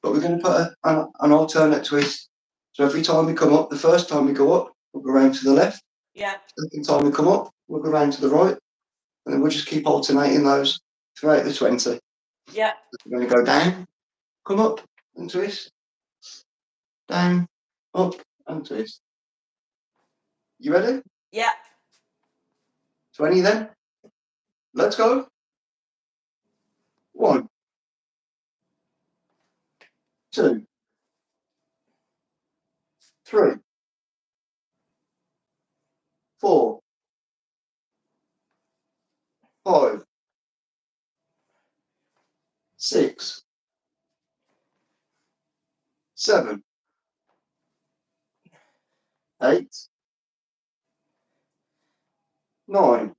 but we're going to put an alternate twist. So every time we come up, the first time we go up, we'll go around to the left. Yeah. Second time we come up, we'll go around to the right. And then we'll just keep alternating those throughout the 20. Yeah. We're going to go down, come up and twist. Down, up and twist. You ready? Yeah. 20 then. Let's go. 1, 2, 3, 4, 5, 6, 7, 8, 9,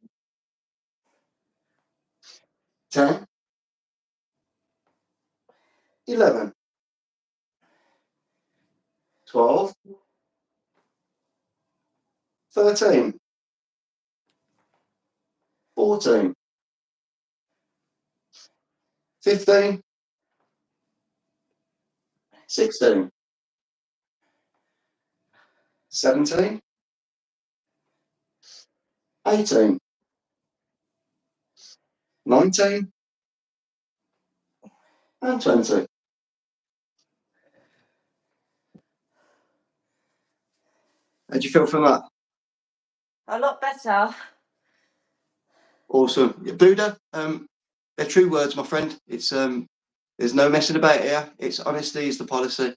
10, 11, 12, 13, 14, 15, 16, 17, 18, 19, and 20. How do you feel from that? A lot better. Awesome. Yeah, Buddha, they're true words, my friend. It's there's no messing about here. It's honesty is the policy.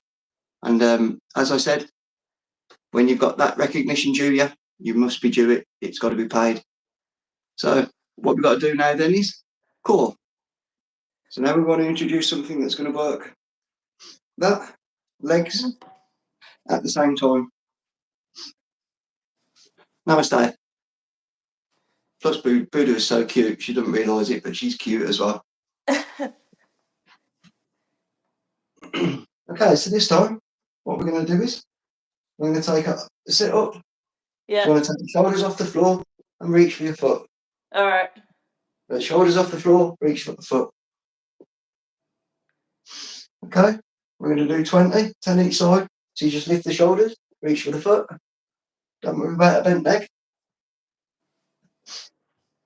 And as I said, when you've got that recognition due you must be due it. It's got to be paid. So what we've got to do now then is core. So now we want to introduce something that's going to work. That legs at the same time. Namaste. Plus Buddha is so cute. She doesn't realise it, but she's cute as well. Okay, so this time what we're going to do is we're going to take a sit up. Yeah. You want to take the shoulders off the floor and reach for your foot. All right. The shoulders off the floor, reach for the foot. Okay, we're going to do 20, 10 each side. So you just lift the shoulders, reach for the foot. Don't worry about a bent leg.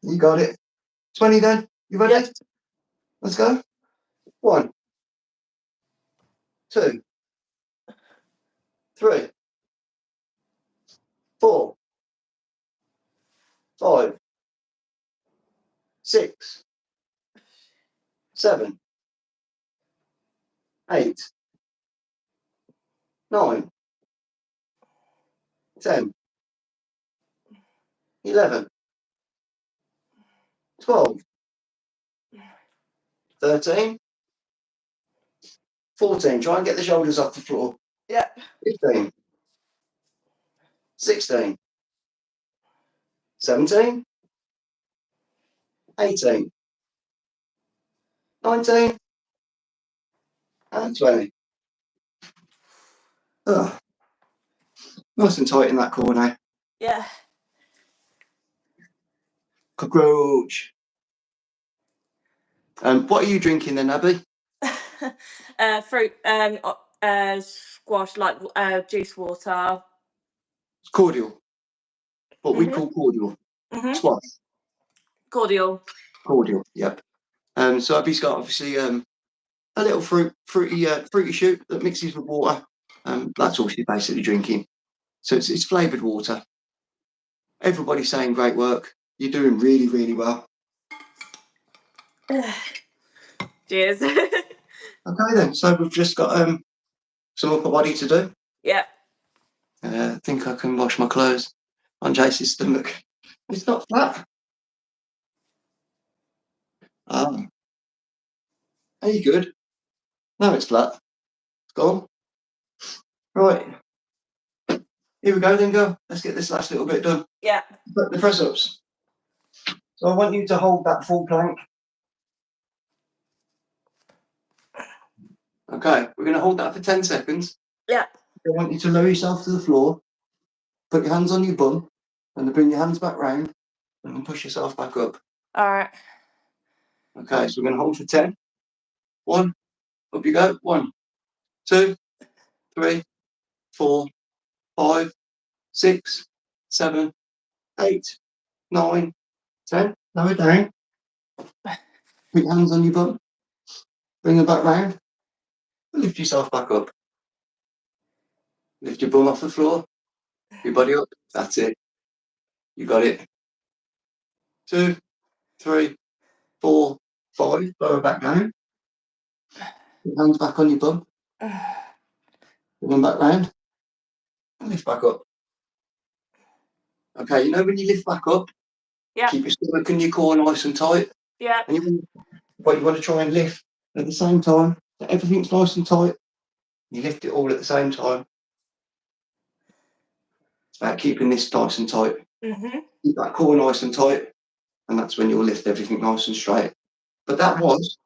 You got it. 20 then. You ready? Yep. Let's go. 1, 2, 3, 4, 5, 6, 7, 8, 9, 10, 11, 12, 13, 14. Try and get the shoulders off the floor. Yeah. 15, 16, 17, 18, 19, and 20. Oh, nice and tight in that corner. Yeah. Cockroach. What are you drinking then, Abbie? Fruit. Squash, like juice water. It's cordial. What we call cordial. Squash. Cordial. Cordial. Yep. So Abbie's got obviously a little fruity shoot that mixes with water. That's all she's basically drinking. So it's flavoured water. Everybody's saying great work. You're doing really, really well. Cheers. Okay then. So we've just got some upper body to do. Yeah. I think I can wash my clothes on Jace's stomach. It's not flat. Are you good? No, it's flat. It's gone. Right. Here we go then, girl. Let's get this last little bit done. Yeah. The press ups. So I want you to hold that full plank. Okay, we're going to hold that for 10 seconds. Yeah. I want you to lower yourself to the floor, put your hands on your bum, and then bring your hands back round, and then push yourself back up. All right. Okay, so we're going to hold for 10. 1, up you go. 1, 2, 3, 4, 5, 6, 7, 8, 9, 10. Lower down. Put your hands on your bum. Bring them back round. Lift yourself back up. Lift your bum off the floor. Your body up. That's it. You got it. 2, 3, 4, 5. Lower back down. Put your hands back on your bum. Bring them back round. And lift back up. Okay, you know when you lift back up, keep your stomach and your core nice and tight. Yeah. And you want to try and lift at the same time. So everything's nice and tight. You lift it all at the same time. It's about keeping this nice and tight. Keep that core nice and tight, and that's when you'll lift everything nice and straight. But that was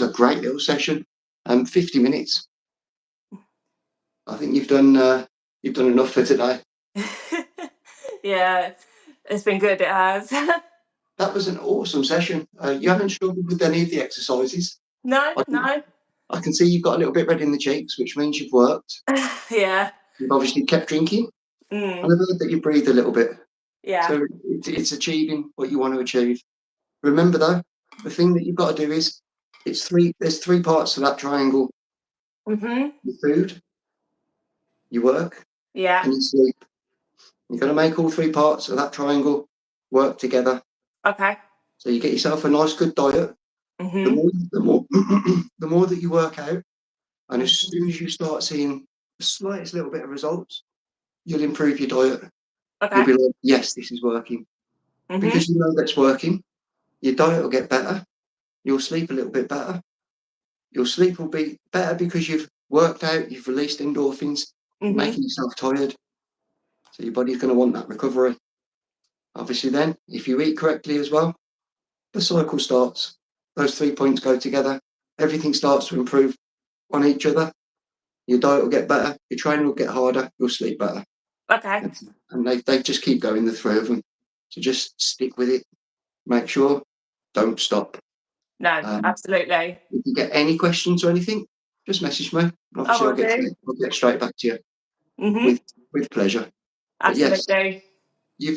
a great little session. 50 minutes. I think you've done enough for today. Yeah, it's been good. It has. That was an awesome session. You haven't struggled with any of the exercises. No. I can see you've got a little bit red in the cheeks, which means you've worked. Yeah. You've obviously kept drinking. And I've heard that you breathe a little bit. Yeah. So it's achieving what you want to achieve. Remember though, the thing that you've got to do is there's three parts to that triangle. Your food, your work, and your sleep. You've got to make all three parts of that triangle work together. Okay. So you get yourself a nice good diet. The more that you work out, and as soon as you start seeing the slightest little bit of results, you'll improve your diet. Okay. You'll be like, yes, this is working. Because you know that's working, your diet will get better. You'll sleep a little bit better. Your sleep will be better because you've worked out, you've released endorphins, making yourself tired. So your body's going to want that recovery. Obviously then, if you eat correctly as well, the cycle starts. Those 3 points go together. Everything starts to improve on each other. Your diet will get better. Your training will get harder. You'll sleep better. Okay. And they just keep going, the three of them. So just stick with it. Make sure. Don't stop. No, absolutely. If you get any questions or anything, just message me. Obviously, I'll get straight back to you with pleasure. But Absolutely. yes,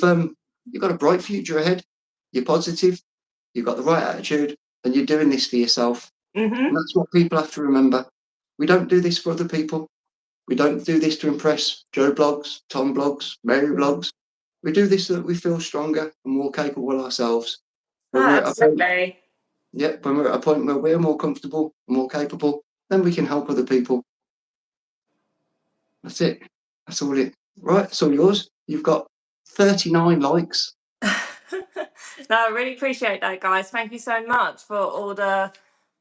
you've got a bright future ahead. You're positive. You've got the right attitude, and you're doing this for yourself. And that's what people have to remember. We don't do this for other people. We don't do this to impress Joe Blogs, Tom Blogs, Mary Blogs. We do this so that we feel stronger and more capable ourselves. Absolutely. When we're at a point where we're more comfortable and more capable, then we can help other people. That's it. That's all it. Right, it's all yours. You've got 39 likes. No, I really appreciate that, guys. Thank you so much for all the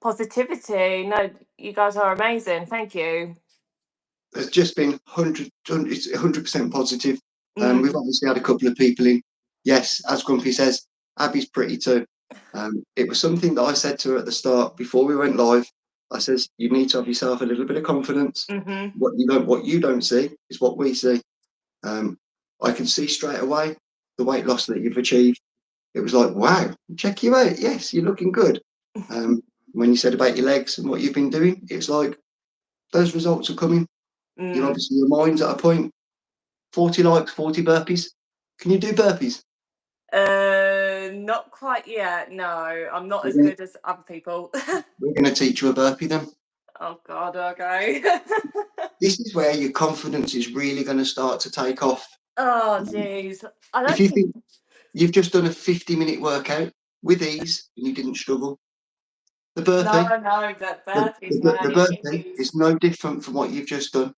positivity. No, you guys are amazing. Thank you. There's just been 100% positive. We've obviously had a couple of people in. Yes, as Grumpy says, Abbie's pretty too. It was something that I said to her at the start before we went live. I says, you need to have yourself a little bit of confidence. What you don't see is what we see. I can see straight away the weight loss that you've achieved. It was like, wow, check you out. Yes, you're looking good. When you said about your legs and what you've been doing, it's like those results are coming. You're obviously, your mind's at a point. 40 likes, 40 burpees. Can you do burpees? Not quite yet. No, I'm not as good as other people. We're going to teach you a burpee then. Oh God, okay. This is where your confidence is really going to start to take off. Oh jeez. If you think you've just done a 50-minute workout with ease and you didn't struggle, the burpee, that burpees, the burpee is no different from what you've just done.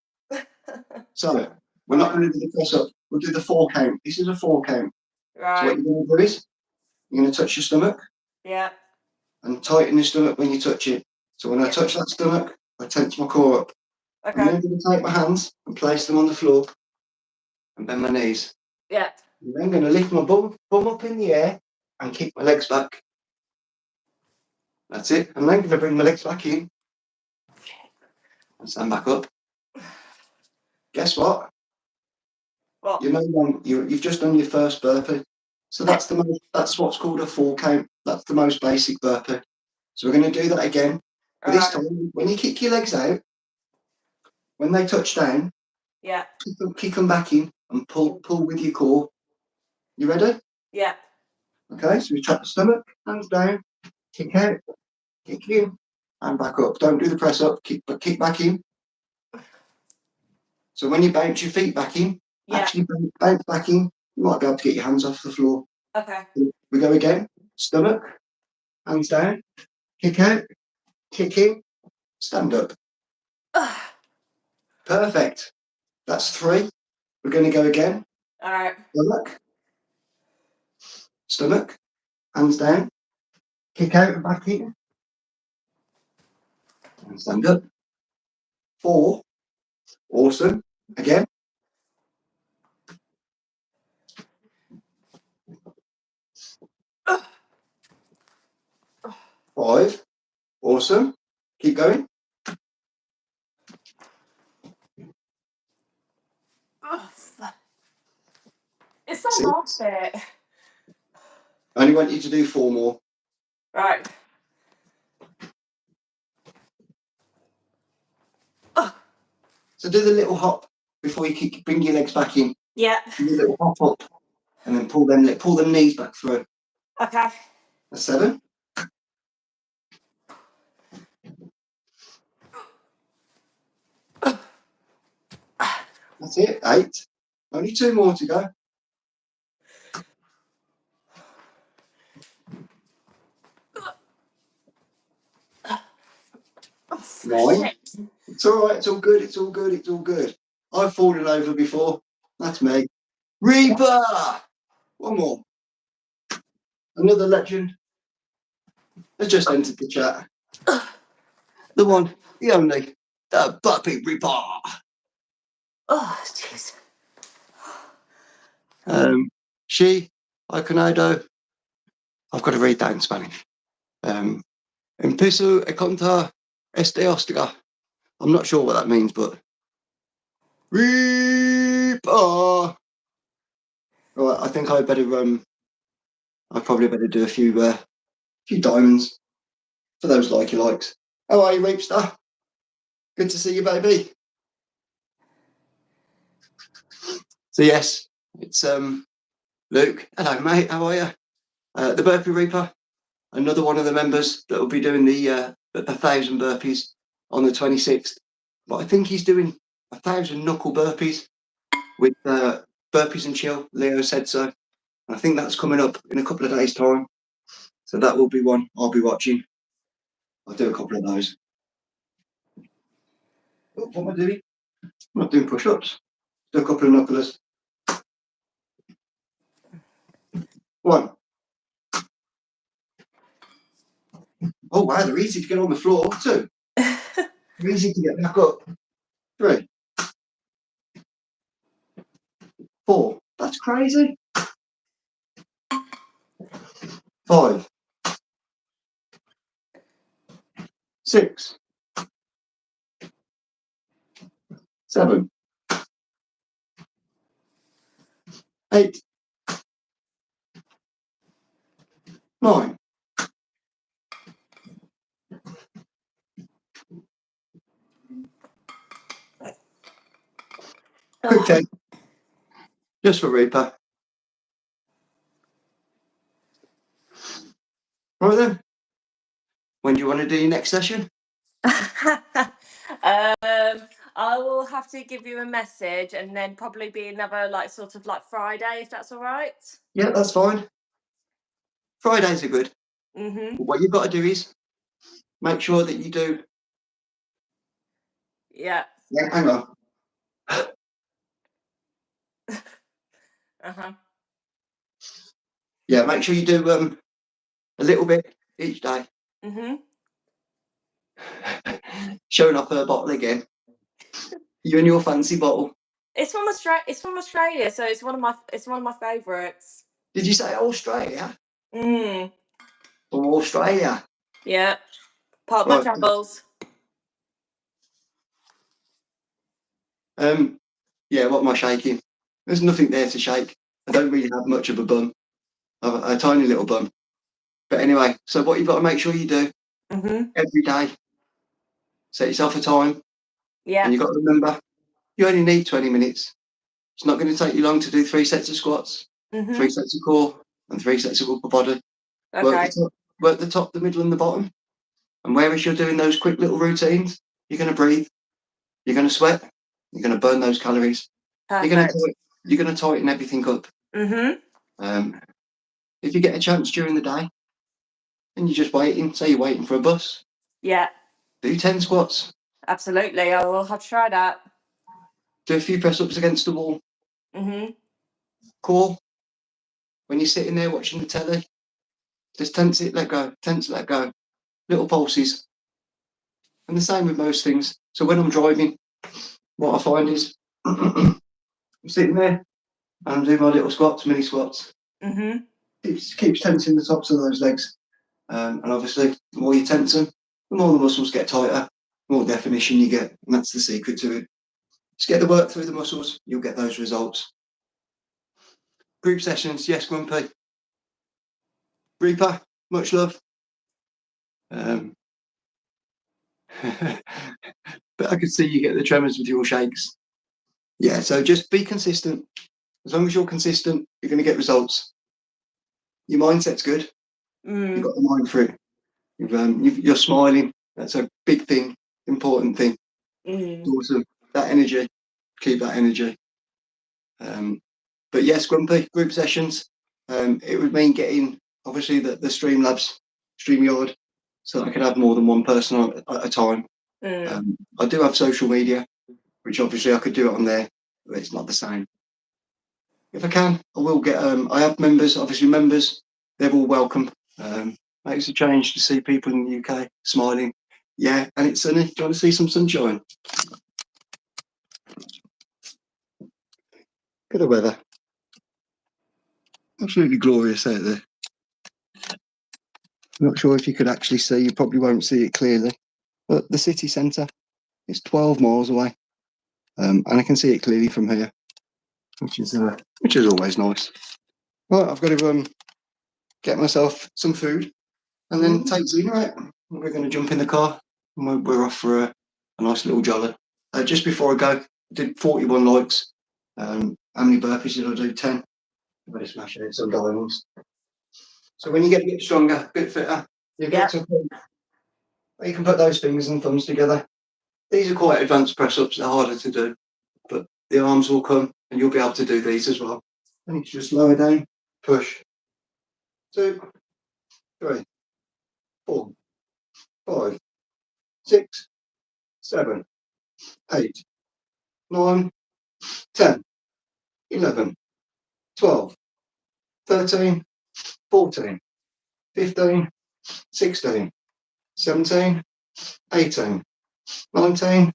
So we're not going to do the press up. We'll do the 4 count. This is a 4 count. Right. So what you're going to do is you're going to touch your stomach. Yeah. And tighten your stomach when you touch it. So when I touch that stomach, I tense my core up. Okay. I'm then going to take my hands and place them on the floor and bend my knees. Yeah. I'm then going to lift my bum up in the air and kick my legs back. That's it. I'm then going to bring my legs back in and stand back up. Guess what? What? You've just done your first burpee. So that's what's called a 4 count. That's the most basic burpee. So we're going to do that again. But this time, when you kick your legs out, when they touch down, Yeah. Kick them back in and pull with your core. You ready? Yeah. Okay, so we trap the stomach, hands down, kick out, kick in, and back up. Don't do the press up, kick back in. So when you bounce your feet back in, actually bounce back in, you might be able to get your hands off the floor. Okay. We go again, stomach, hands down, kick out, kick in, stand up. Perfect. That's 3. We're going to go again. All right. Stomach, hands down, kick out and back in, and stand up. 4. Awesome. Again. 5. Awesome. Keep going. It's the last bit. I only want you to do 4 more. Right. So do the little hop before you bring your legs back in. Yeah. Do the little hop up, and then pull them knees back through. Okay. That's 7. That's it. 8. Only 2 more to go. 9. It's all right. It's all good. It's all good. It's all good. I've fallen over before. That's me. Reaper. 1 more. Another legend has just entered the chat. The one, the only, the Puppy Reaper. Oh, jeez. She, Iconado. I've got to read that in Spanish. Empiezo a contar este hostiga. I'm not sure what that means, but Reaper. Right, I think I better I probably better do a few diamonds for those likes. How are you, Reapster? Good to see you, baby. So yes, it's Luke. Hello, mate. How are you? The Burpee Reaper, another one of the members that will be doing the 1,000 burpees on the 26th. But I think he's doing 1,000 knuckle burpees with burpees and chill. Leo said so. And I think that's coming up in a couple of days' time. So that will be one I'll be watching. I'll do a couple of those. Oh, what am I doing? I'm not doing push-ups. Do a couple of knucklers. 1. Oh wow, they're easy to get on the floor. 2. They're easy to get back up. 3. 4. That's crazy. 5. 6. 7. 8. 9. 10. Just for Reaper. Right then. When do you want to do your next session? I will have to give you a message and then probably be another sort of Friday, if that's all right. Yeah, that's fine. Fridays are good. Mm-hmm. What you've got to do is make sure that you do. Yeah. Yeah, hang on. Uh-huh. Yeah, make sure you do a little bit each day. Mm-hmm. Showing off her bottle again. You and your fancy bottle. It's from Australia. It's from Australia, so it's one of my favourites. Did you say Australia? Mm. From Australia. Yeah. Part of my travels. Yeah, what am I shaking? There's nothing there to shake. I don't really have much of a bum. A tiny little bum. But anyway, so what you've got to make sure you do every day, set yourself a time. Yeah. And you've got to remember, You only need 20 minutes. It's not going to take you long to do 3 sets of squats, 3 sets of core, and 3 sets of upper body. Okay. Work the top, the middle, and the bottom. And whereas you're doing those quick little routines, you're going to breathe, you're going to sweat, you're going to burn those calories. Perfect. You're going to tighten everything up. If you get a chance during the day and you're just waiting, say you're waiting for a bus, do 10 squats. Absolutely, I will have to try that. Do a few press ups against the wall. Core, when you're sitting there watching the telly, just tense it, let go, tense, let go. Little pulses. And the same with most things. So when I'm driving, what I find is I'm sitting there and I'm doing my little squats, mini squats. Keeps tensing the tops of those legs. And obviously, the more you tense them, the more the muscles get tighter, the more definition you get. And that's the secret to it. Just get the work through the muscles, you'll get those results. Group sessions, yes, Grumpy. Reaper, much love. But I could see you get the tremors with your shakes. Yeah, so just be consistent. As long as you're consistent, you're going to get results. Your mindset's good. You've got the mind for it. You're smiling. That's a big thing, important thing. Awesome. That energy, keep that energy. But yes, Grumpy, group sessions. It would mean getting, obviously, the StreamYard, so that I could have more than one person at a time. I do have social media, which obviously I could do it on there, but it's not the same. If I can, I will get. I have members. Obviously, members. They're all welcome. Makes a change to see people in the UK smiling. Yeah, and it's sunny. Do you want to see some sunshine? Look at the weather. Absolutely glorious out there. I'm not sure if you could actually see. You probably won't see it clearly. But the city centre is 12 miles away, and I can see it clearly from here, which is always nice. Right, I've got to get myself some food and then take Zena out. We're going to jump in the car and we're off for a nice little jolly. Just before I go, I did 41 likes. How many burpees did I do? 10. I better smash it. Some diamonds. So when you get a bit stronger, a bit fitter, you get to a point where you can put those fingers and thumbs together. These are quite advanced press-ups. They're harder to do, but the arms will come and you'll be able to do these as well. And you just lower down, push. 2, 3, 4, 5, 6, 7, 8, 9, 10, 11, 12, 13, 14, 15, 16, 17, 18, 19,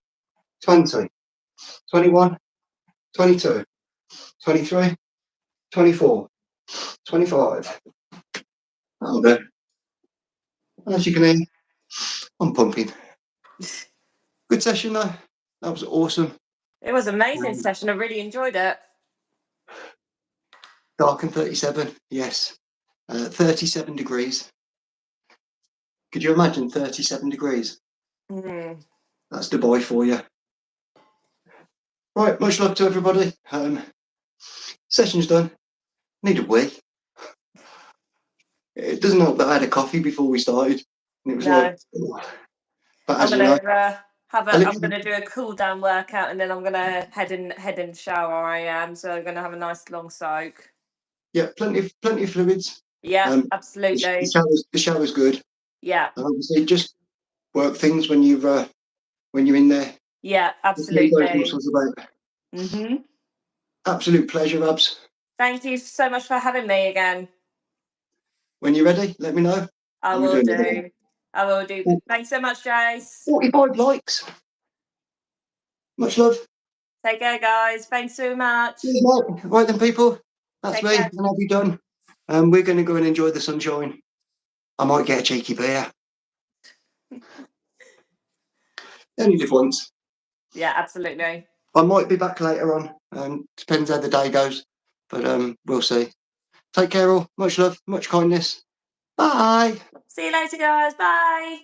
20, 21, 22, 23, 24, 25. That'll do. As you can hear, I'm pumping. Good session though. That was awesome. It was an amazing session. I really enjoyed it. Dark and 37, yes. 37 degrees. Could you imagine 37 degrees? That's Dubai for you. Right, much love to everybody. Session's done. Need a wee. It doesn't help that I had a coffee before we started. And it was like, oh. But as I'm you know, I'm gonna do a cool down workout and then I'm gonna head in the shower. I am, so I'm gonna have a nice long soak. Yeah, plenty of fluids. Yeah, absolutely. The shower's good. Yeah. And obviously just work things when you're in there. Yeah, absolutely. Those muscles about. Absolute pleasure, Abs. Thank you so much for having me again. When you're ready, let me know. I will do. I will do. Thanks so much, Jase. 45 likes. Much love. Take care, guys. Thanks so much. Right then, people. That's me. And I'll be done. We're going to go and enjoy the sunshine. I might get a cheeky beer. Only live once. Yeah, absolutely. I might be back later on. Depends how the day goes. But we'll see. Take care all. Much love. Much kindness. Bye. See you later, guys. Bye.